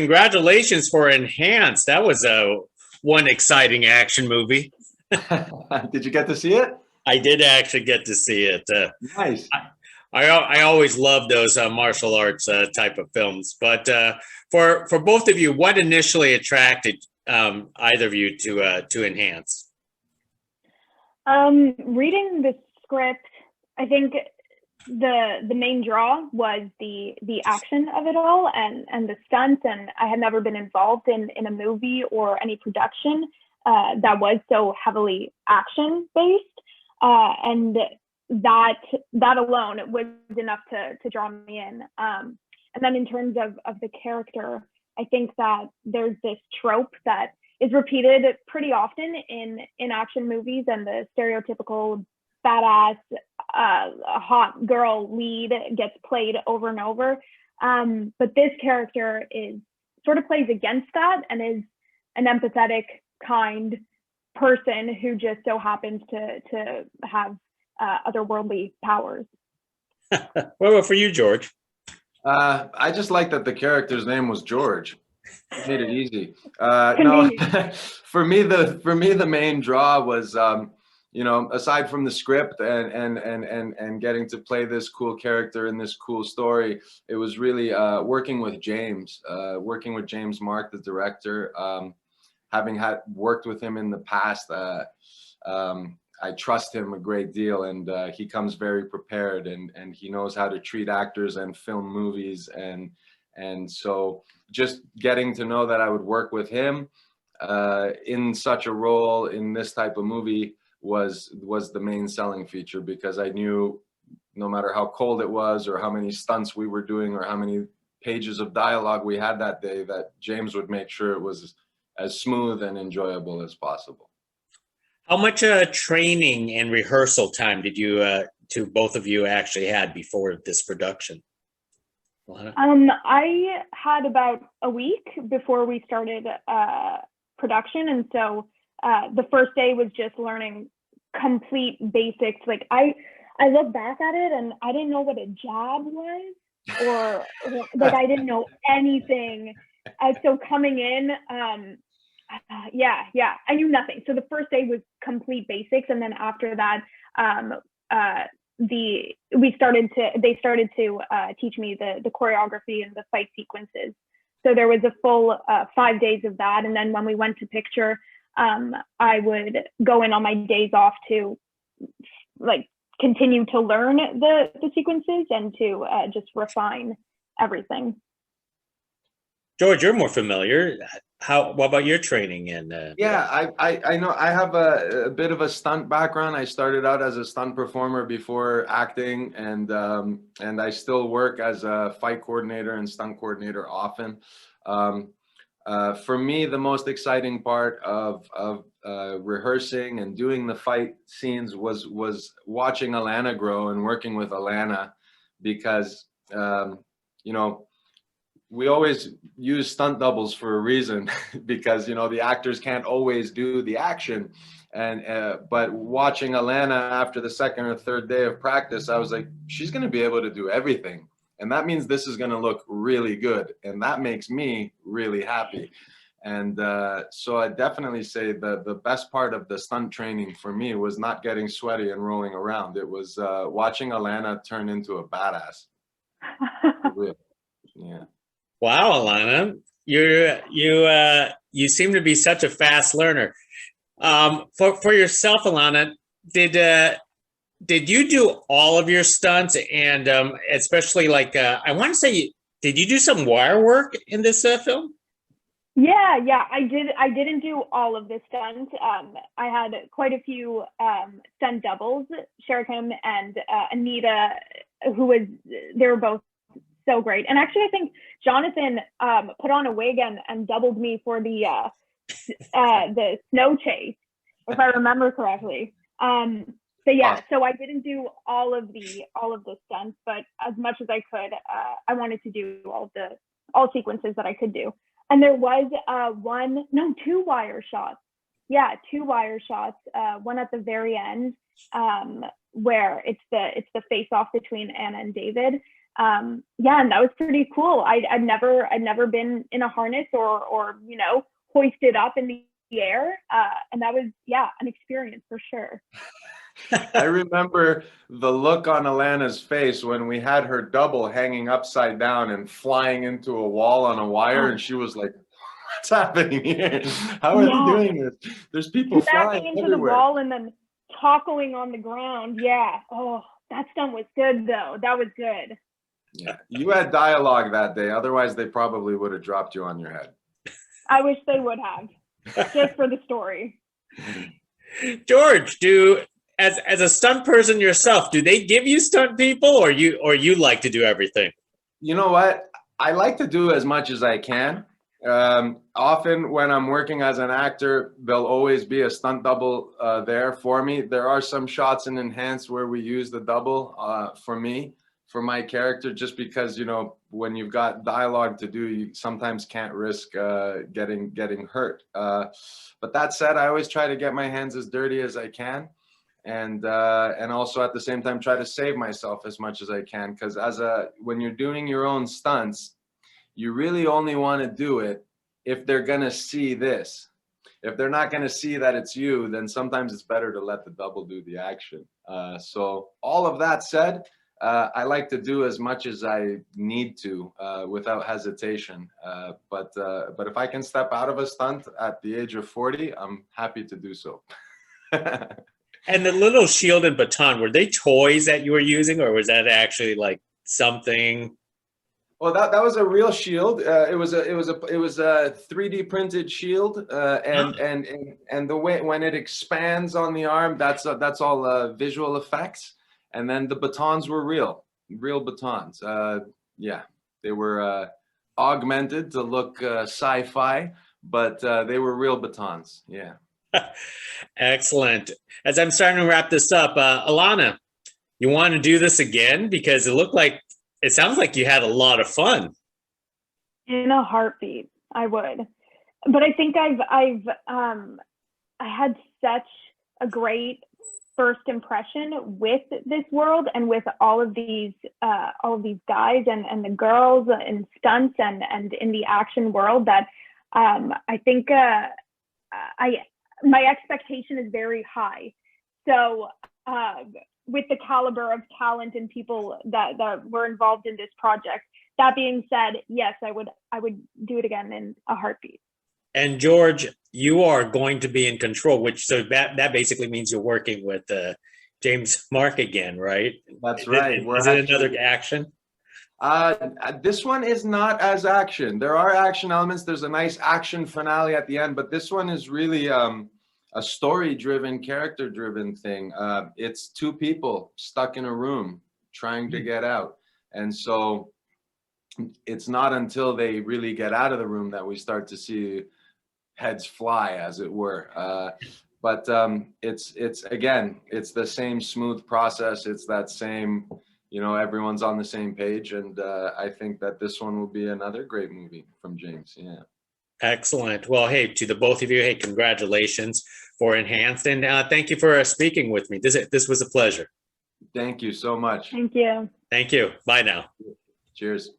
Congratulations for Enhanced. That was a one exciting action movie. Did you get to see it? I did actually get to see it. Nice. I always love those martial arts type of films. But for both of you, what initially attracted either of you to Enhance? Reading the script, I think the main draw was the action of it all and the stunts. And I had never been involved in a movie or any production that was so heavily action based. And that alone was enough to draw me in. And then in terms of the character, I think that there's this trope that is repeated pretty often in action movies, and the stereotypical badass hot girl lead gets played over and over. But this character sort of plays against that and is an empathetic, kind person who just so happens to have otherworldly powers. Well, for you, George? I just like that the character's name was George. It made it easy. No, for me the main draw was aside from the script and getting to play this cool character in this cool story, it was really working with James Mark, the director. Having worked with him in the past, I trust him a great deal, and he comes very prepared, and he knows how to treat actors and film movies, and so just getting to know that I would work with him in such a role in this type of movie was the main selling feature, because I knew no matter how cold it was or how many stunts we were doing or how many pages of dialogue we had that day, that James would make sure it was as smooth and enjoyable as possible. How much training and rehearsal time did you both of you actually had before this production? I had about a week before we started production, and so the first day was just learning complete basics. Like I look back at it and I didn't know what a jab was, or like I didn't know anything. So coming in, I knew nothing. So the first day was complete basics, and then after that, they started to teach me the choreography and the fight sequences. So there was a full 5 days of that, and then when we went to picture, I would go in on my days off to like continue to learn the sequences and to just refine everything. George, you're more familiar. What about your training? And yeah, I know I have a bit of a stunt background. I started out as a stunt performer before acting, and I still work as a fight coordinator and stunt coordinator often. For me, the most exciting part of rehearsing and doing the fight scenes was watching Alanna grow and working with Alanna, because we always use stunt doubles for a reason, because the actors can't always do the action, but watching Alanna after the second or third day of practice, I was like, she's going to be able to do everything, and that means this is going to look really good, and that makes me really happy. And so I definitely say the best part of the stunt training for me was not getting sweaty and rolling around. It was watching Alanna turn into a badass. Yeah. Wow, Alanna, you seem to be such a fast learner. For yourself, Alanna, did you do all of your stunts, and especially like I want to say, did you do some wire work in this film? Yeah, I did. I didn't do all of the stunts. I had quite a few stunt doubles, Sherikim and Anita, they were both so great. And actually, I think Jonathan put on a wig and doubled me for the snow chase, if I remember correctly. So yeah, so I didn't do all of the stunts, but as much as I could, I wanted to do all sequences that I could do. And there was two wire shots. Yeah, 2 wire shots. One at the very end, where it's the face off between Anna and David. Yeah, and that was pretty cool. I'd never been in a harness or you know, hoisted up in the air, and that was, yeah, an experience for sure. I remember the look on Alanna's face when we had her double hanging upside down and flying into a wall on a wire, and she was like, "What's happening here? How are they doing this? There's people flying Smacking into everywhere." the wall and then toppling on the ground. Yeah. Oh, that stunt was good though. That was good. Yeah, you had dialogue that day. Otherwise, they probably would have dropped you on your head. I wish they would have, just for the story. George, as a stunt person yourself, do they give you stunt people, or you like to do everything? You know what? I like to do as much as I can. Often when I'm working as an actor, there'll always be a stunt double there for me. There are some shots in Enhanced where we use the double for me, for my character, just because, you know, when you've got dialogue to do, you sometimes can't risk getting hurt. But that said, I always try to get my hands as dirty as I can. And also at the same time try to save myself as much as I can, because when you're doing your own stunts, you really only want to do it if they're gonna see this. If they're not gonna see that it's you, then sometimes it's better to let the double do the action. So all of that said, I like to do as much as I need to without hesitation. But if I can step out of a stunt at the age of 40, I'm happy to do so. And the little shield and baton, were they toys that you were using, or was that actually like something? Well, that was a real shield. It was a 3D printed shield, and the way when it expands on the arm, that's all visual effects. And then the batons were real batons. Yeah, they were augmented to look sci-fi, but they were real batons. Yeah. Excellent. As I'm starting to wrap this up, Alanna, you want to do this again? Because it sounds like you had a lot of fun. In a heartbeat, I would. But I think I had such a great first impression with this world and with all of these guys and the girls and stunts and in the action world that I think my expectation is very high. So with the caliber of talent and people that were involved in this project, that being said, yes, I would do it again in a heartbeat. And George, you are going to be in control, so that basically means you're working with James Mark again, right? That's right. Is it another action? This one is not as action. There are action elements. There's a nice action finale at the end, but this one is really a story-driven, character-driven thing. It's two people stuck in a room trying to get out. And so it's not until they really get out of the room that we start to see heads fly, as it were. But it's again, it's the same smooth process. It's that same, you know, everyone's on the same page. And I think that this one will be another great movie from James. Yeah. Excellent. Well, hey, to the both of you, hey, congratulations for Enhanced, and thank you for speaking with me. This was a pleasure. Thank you so much. Thank you. Thank you. Bye now. Cheers.